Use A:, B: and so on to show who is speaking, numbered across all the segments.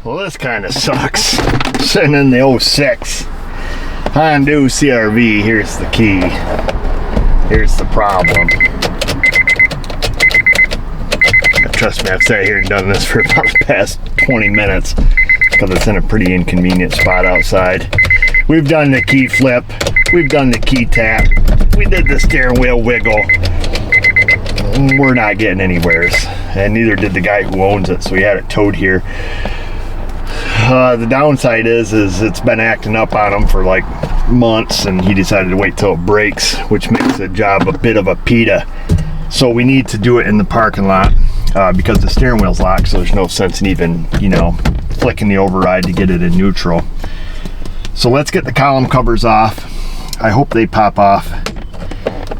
A: Well, this kind of sucks. Sitting in the 06 Honda CRV. Here's the key. Here's the problem. Trust me, I've sat here and done this for about the past 20 minutes because it's in a pretty inconvenient spot outside. We've done the key flip. We've done the key tap. We did the steering wheel wiggle. We're not getting anywheres, and neither did the guy who owns it, so we had it towed here. The downside is it's been acting up on him for like months, and he decided to wait till it breaks, which makes the job a bit of a pita. So we need to do it in the parking lot because the steering wheel's locked, so there's no sense in even, you know, flicking the override to get it in neutral. So let's get the column covers off. I hope they pop off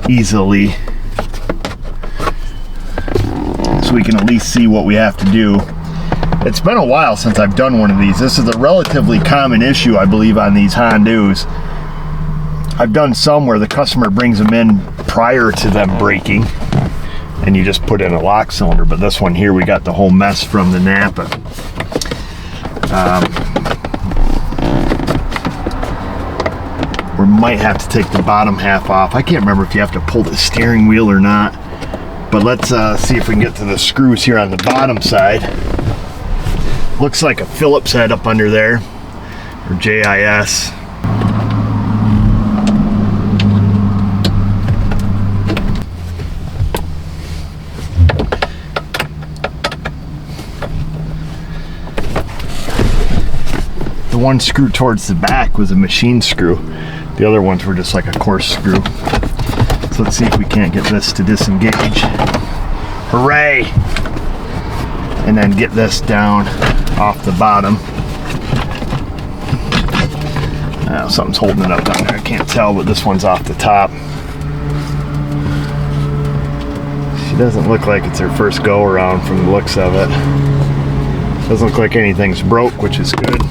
A: easily so we can at least see what we have to do. It's been a while since I've done one of these. This is a relatively common issue, I believe, on these Hondas. I've done some where the customer brings them in prior to them breaking and you just put in a lock cylinder, but this one here, we got the whole mess from the Napa. We might have to take the bottom half off. I can't remember if you have to pull the steering wheel or not, but let's see if we can get to the screws here on the bottom side. Looks like a Phillips head up under there, or JIS. The one screw towards the back was a machine screw. The other ones were just like a coarse screw. So let's see if we can't get this to disengage. Hooray! And then get this down off the bottom. Something's holding it up down there. I can't tell, but this one's off the top. She doesn't look like it's her first go around from the looks of it. Doesn't look like anything's broke, which is good.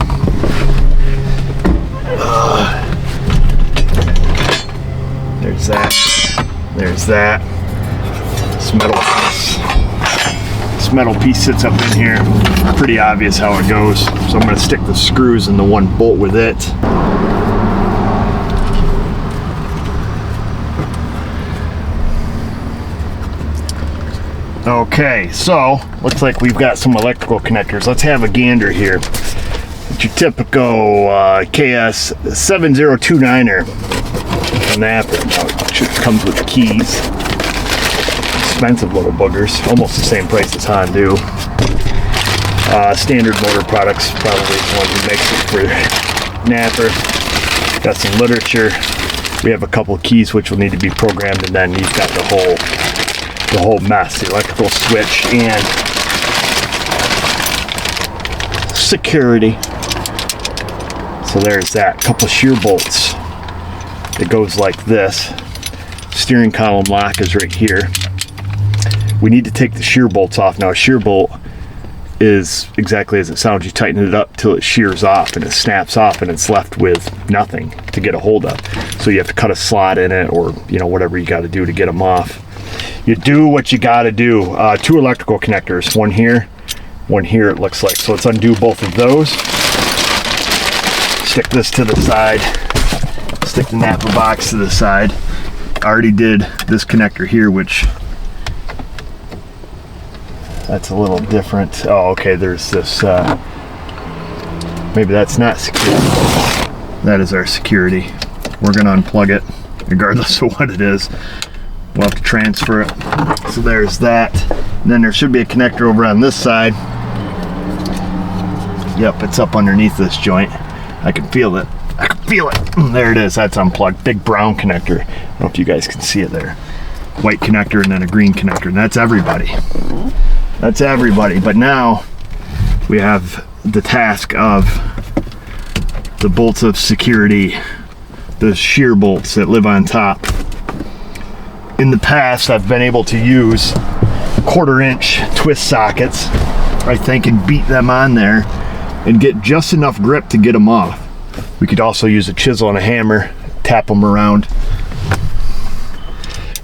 A: There's that. There's that. This metal piece sits up in here. Pretty obvious how it goes. So I'm going to stick the screws in the one bolt with it. Okay, so looks like we've got some electrical connectors. Let's have a gander here. It's your typical KS 7029er Napa. It comes with keys. Expensive little boogers, almost the same price as Honda. Standard Motor Products, probably the one who makes it for Napa. Got some literature. We have a couple keys which will need to be programmed, and then you've got the whole mess, the electrical switch and security. So there's that. Couple shear bolts. It goes like this. Steering column lock is right here. We need to take the shear bolts off. Now a shear bolt is exactly as it sounds. You tighten it up till it shears off and it snaps off and it's left with nothing to get a hold of. So you have to cut a slot in it, or you know, whatever you got to do to get them off. You do what you got to do. 2 electrical connectors, one here it looks like. So let's undo both of those. Stick this to the side. Stick the Napa box to the side. I already did this connector here, which that's a little different. Oh, okay, there's this, maybe that's not security. That is our security. We're gonna unplug it, regardless of what it is. We'll have to transfer it. So there's that. And then there should be a connector over on this side. Yep, it's up underneath this joint. I can feel it. I can feel it. There it is. That's unplugged. Big brown connector. I don't know if you guys can see it there. White connector and then a green connector. And that's everybody. That's everybody. But now we have the task of the bolts of security, the shear bolts that live on top. In the past, I've been able to use 1/4-inch twist sockets, I think, and beat them on there and get just enough grip to get them off. We could also use a chisel and a hammer, tap them around.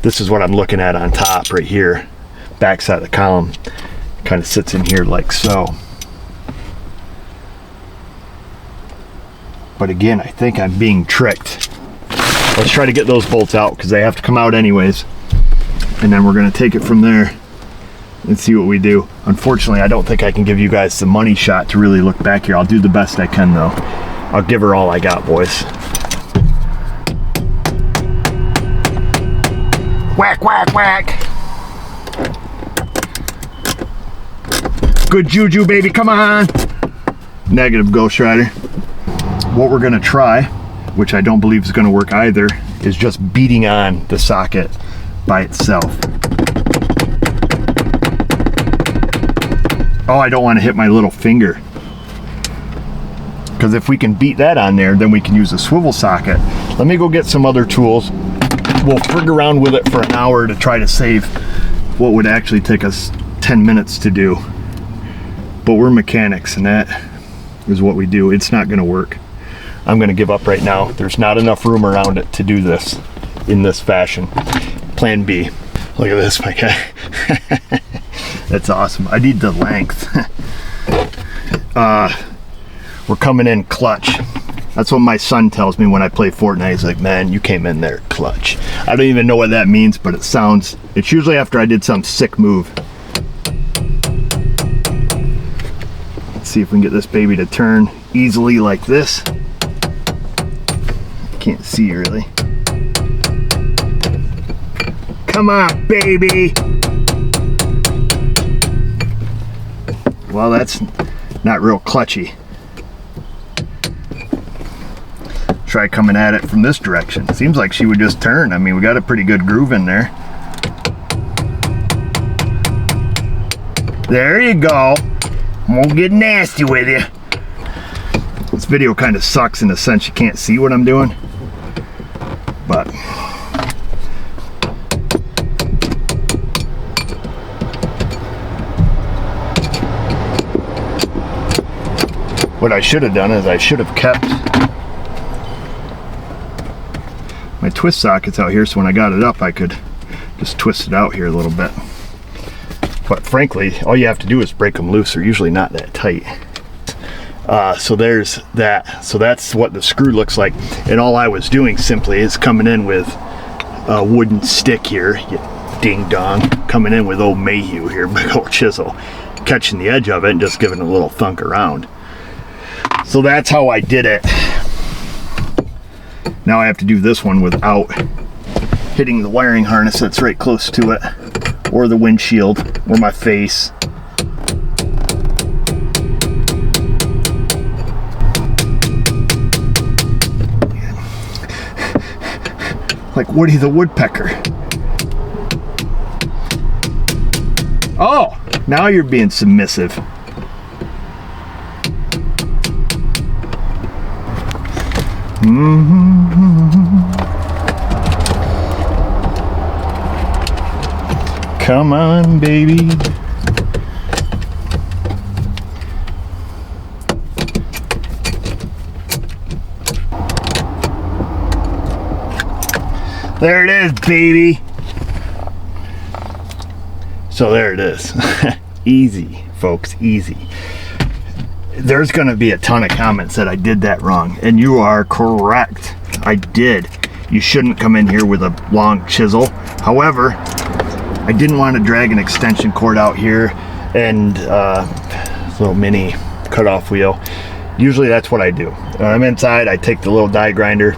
A: This is what I'm looking at on top right here. Back side of the column kind of sits in here like so. But again, I think I'm being tricked. Let's try to get those bolts out because they have to come out anyways. And then we're gonna take it from there and see what we do. Unfortunately, I don't think I can give you guys the money shot to really look back here. I'll do the best I can though. I'll give her all I got, boys. Whack, whack, whack. Good juju, baby, come on. Negative, Ghost Rider. What we're gonna try, which I don't believe is gonna work either, is just beating on the socket by itself. Oh, I don't wanna hit my little finger. Because if we can beat that on there, then we can use a swivel socket. Let me go get some other tools. We'll frig around with it for an hour to try to save what would actually take us 10 minutes to do. But we're mechanics and that is what we do. It's not gonna work. I'm gonna give up right now. There's not enough room around it to do this in this fashion. Plan B. Look at this, my guy. That's awesome. I need the length. We're coming in clutch. That's what my son tells me when I play Fortnite. He's like, man, you came in there clutch. I don't even know what that means, but it's usually after I did some sick move. Let's see if we can get this baby to turn easily like this. Can't see really. Come on, baby. Well, that's not real clutchy. Try coming at it from this direction. Seems like she would just turn. I mean, we got a pretty good groove in there. There you go. Won't get nasty with you. This video kind of sucks in the sense you can't see what I'm doing. But what I should have done is I should have kept my twist sockets out here, so when I got it up I could just twist it out here a little bit. But frankly, all you have to do is break them loose. They're usually not that tight. So there's that. So that's what the screw looks like. And all I was doing simply is coming in with a wooden stick here, you ding dong, coming in with old Mayhew here, big old chisel, catching the edge of it and just giving it a little thunk around. So that's how I did it. Now I have to do this one without hitting the wiring harness that's right close to it, or the windshield, or my face. Like Woody the Woodpecker. Oh, now you're being submissive. Come on, baby. There it is, baby. So there it is. Easy, folks, easy. There's gonna be a ton of comments that I did that wrong, and you are correct. I did. You shouldn't come in here with a long chisel. However, I didn't want to drag an extension cord out here and this little mini cutoff wheel. Usually that's what I do. When I'm inside, I take the little die grinder,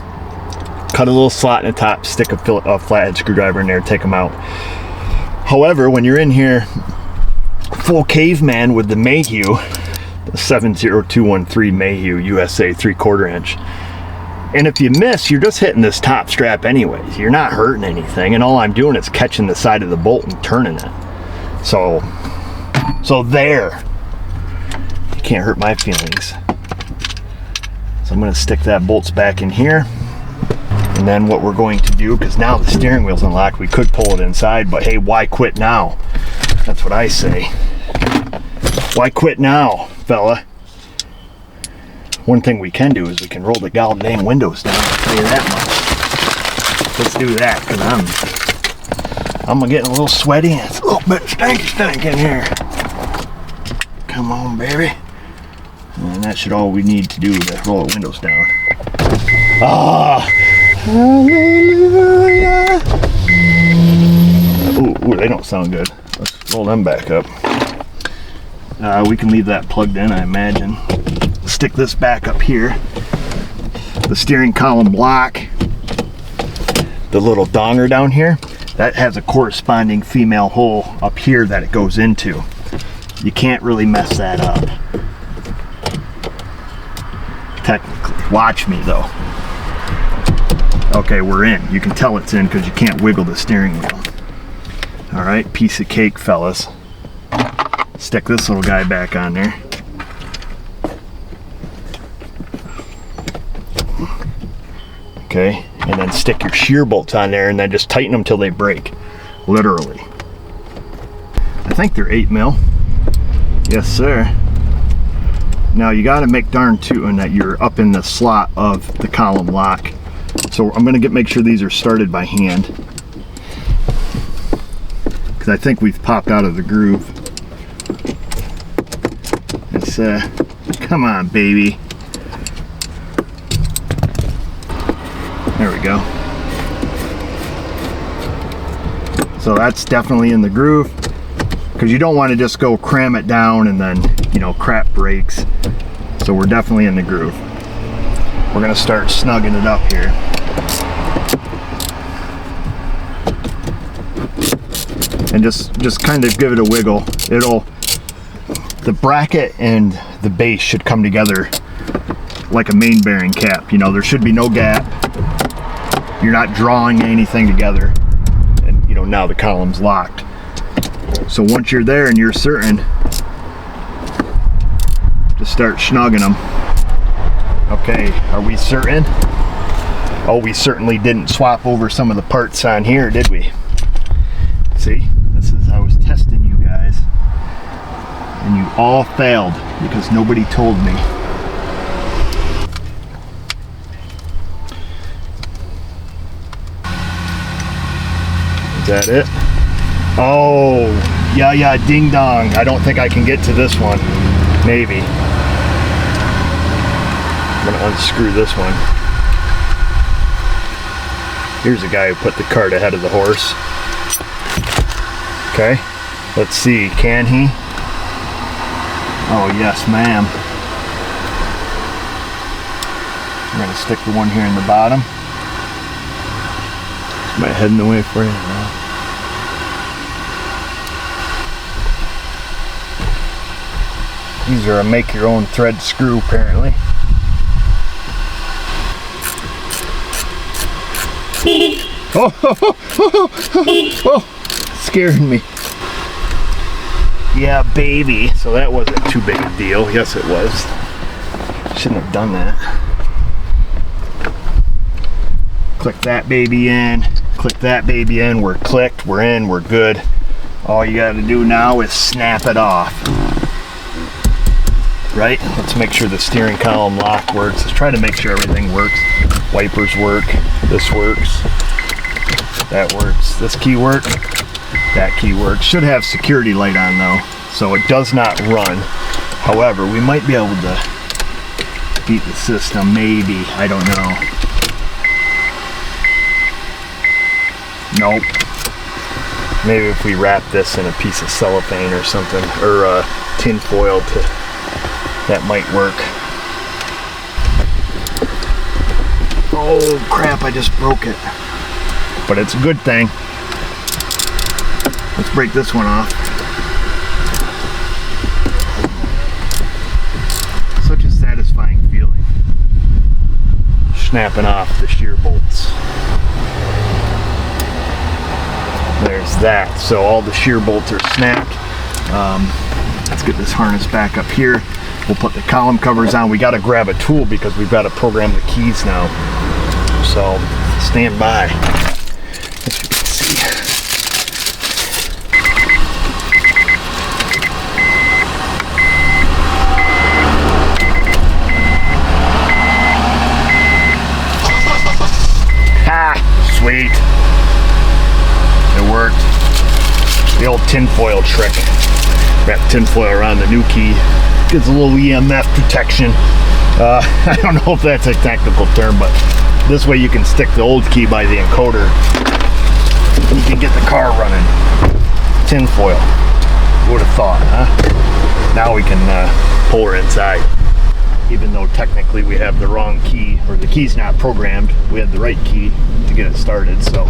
A: cut a little slot in the top, stick a flathead screwdriver in there, take them out. However, when you're in here full caveman with the Mayhew, the 70213 Mayhew USA 3/4 inch, and if you miss, you're just hitting this top strap anyways. You're not hurting anything, and all I'm doing is catching the side of the bolt and turning it. So there. You can't hurt my feelings. So I'm gonna stick that bolts back in here. And then what we're going to do, because now the steering wheel's unlocked, we could pull it inside, but hey, why quit now? That's what I say. Why quit now, fella? One thing we can do is we can roll the goddamn windows down, I'll tell you that much. Let's do that, because I'm getting a little sweaty and it's a little bit stank in here. Come on, baby. And that's all we need to do to roll the windows down. Ah, hallelujah. Ooh, they don't sound good. Let's roll them back up. We can leave that plugged in, I imagine. Stick this back up here. The steering column block, the little donger down here, that has a corresponding female hole up here that it goes into. You can't really mess that up. Technically. Watch me though. Okay, we're in. You can tell it's in because you can't wiggle the steering wheel. All right, piece of cake, fellas. Stick this little guy back on there. Okay, and then stick your shear bolts on there and then just tighten them till they break. Literally. I think they're 8 mil. Yes, sir. Now you got to make darn tootin' that you're up in the slot of the column lock. So I'm going to make sure these are started by hand, because I think we've popped out of the groove. It's come on, baby. There we go. So that's definitely in the groove, because you don't want to just go cram it down and then, you know, crap breaks. So we're definitely in the groove. We're going to start snugging it up here. And just kind of give it a wiggle. The bracket and the base should come together like a main bearing cap. You know, there should be no gap. You're not drawing anything together. And you know, now the column's locked. So once you're there and you're certain, just start snugging them. Okay, are we certain? Oh, we certainly didn't swap over some of the parts on here, did we? See, this is, I was testing you guys, and you all failed because nobody told me. Is that it? Oh, yeah, ding dong. I don't think I can get to this one. Maybe. I'm gonna unscrew this one. Here's a guy who put the cart ahead of the horse. Okay, let's see, can he? Oh, yes, ma'am. I'm gonna stick the one here in the bottom. Am I heading the way for you? No. These are a make your own thread screw, apparently. Oh, scared me. Yeah, baby. So that wasn't too big a deal. Yes, it was. Shouldn't have done that. Click that baby in. Click that baby in. We're clicked. We're in. We're good. All you got to do now is snap it off. Right? Let's make sure the steering column lock works. Let's try to make sure everything works. Wipers work. This works. That works. This key works. That key works. Should have security light on though, so it does not run. However, we might be able to beat the system, maybe. I don't know. Nope. Maybe if we wrap this in a piece of cellophane or something, or tin foil, that might work. Oh crap, I just broke it. But it's a good thing. Let's break this one off. Such a satisfying feeling. Snapping off the shear bolts. There's that. So all the shear bolts are snapped. Let's get this harness back up here. We'll put the column covers on. We got to grab a tool because we've got to program the keys now. So stand by. As you can see. Ha! Sweet. It worked. The old tinfoil trick. Wrap tinfoil around the new key. Gives a little EMF protection. I don't know if that's a technical term, but this way you can stick the old key by the encoder. You can get the car running. Tin foil. Who would have thought, huh? Now we can pull her inside. Even though technically we have the wrong key, or the key's not programmed, we had the right key to get it started, so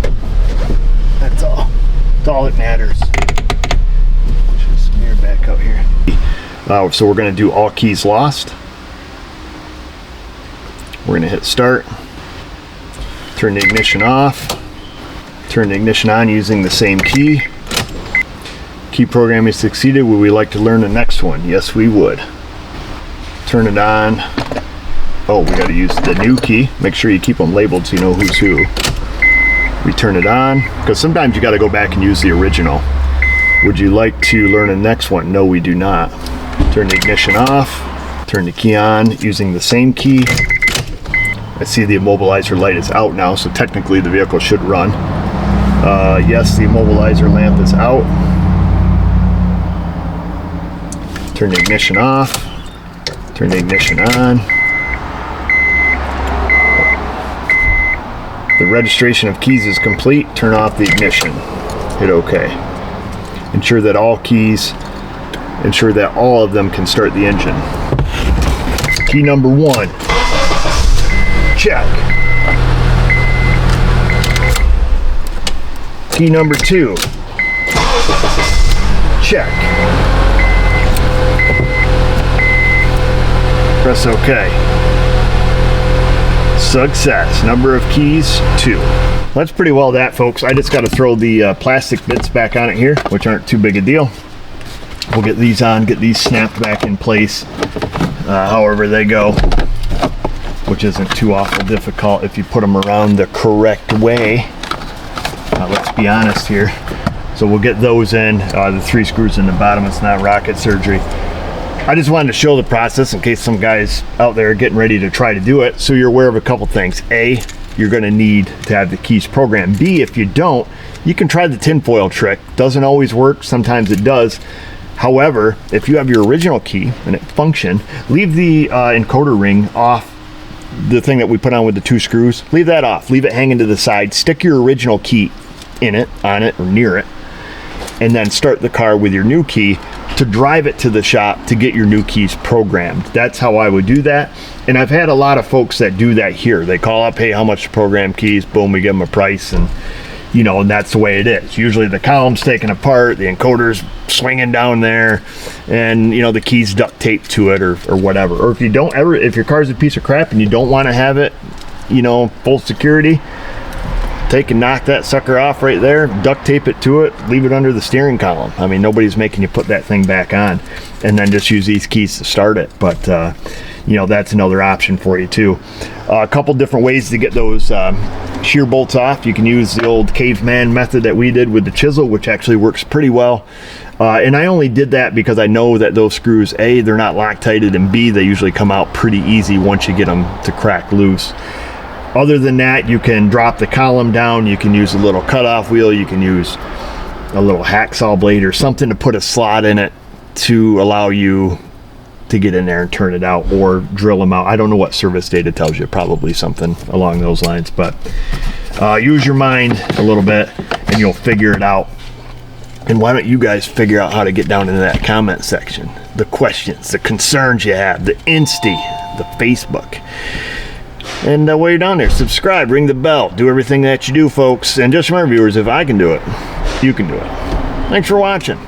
A: that's all. That's all that matters. Just mirror back out here. So we're going to do all keys lost. We're going to hit start. Turn the ignition off. Turn the ignition on using the same key. Key programming succeeded. Would we like to learn the next one? Yes, we would. Turn it on. Oh, we got to use the new key. Make sure you keep them labeled so you know who's who. We turn it on, because sometimes you got to go back and use the original. Would you like to learn the next one? No, we do not. Turn the ignition off. Turn the key on using the same key. I see the immobilizer light is out now, so technically the vehicle should run. Yes, the immobilizer lamp is out. Turn the ignition off. Turn the ignition on. The registration of keys is complete. Turn off the ignition. Hit OK. Ensure that all of them can start the engine. Key number 1. Check. Key number 2. Check. Press OK. Success. Number of keys, 2. That's pretty well that, folks. I just got to throw the plastic bits back on it here, which aren't too big a deal. We'll get these on, get these snapped back in place however they go, which isn't too awful difficult if you put them around the correct way. Let's be honest here. So we'll get those in, the 3 screws in the bottom. It's not rocket surgery. I just wanted to show the process in case some guys out there are getting ready to try to do it, so you're aware of a couple things. A, you're going to need to have the keys programmed. B, if you don't, you can try the tinfoil trick. Doesn't always work, sometimes it does. However, if you have your original key and it functioned, leave the encoder ring off, the thing that we put on with the 2 screws. Leave that off, leave it hanging to the side, stick your original key in it, on it, or near it, and then start the car with your new key to drive it to the shop to get your new keys programmed. That's how I would do that. And I've had a lot of folks that do that here. They call up, hey, how much to program keys? Boom, we give them a price, and you know, and that's the way it is. Usually the column's taken apart, the encoder's swinging down there, and you know, the key's duct taped to it or whatever. Or if you don't ever, if your car's a piece of crap and you don't want to have it, you know, full security, take and knock that sucker off right there, duct tape it to it, leave it under the steering column. I mean, nobody's making you put that thing back on, and then just use these keys to start it. But you know, that's another option for you too. A couple different ways to get those shear bolts off. You can use the old caveman method that we did with the chisel, which actually works pretty well. And I only did that because I know that those screws, A, they're not Loctited, and B, they usually come out pretty easy once you get them to crack loose. Other than that, you can drop the column down, you can use a little cutoff wheel, you can use a little hacksaw blade or something to put a slot in it to allow you to get in there and turn it out, or drill them out. I don't know what service data tells you, probably something along those lines, but use your mind a little bit and you'll figure it out. And why don't you guys figure out how to get down into that comment section, the questions, the concerns you have, the Insta, the Facebook. And while you're down there, subscribe, ring the bell, do everything that you do, folks. And just remember, viewers, if I can do it, you can do it. Thanks for watching.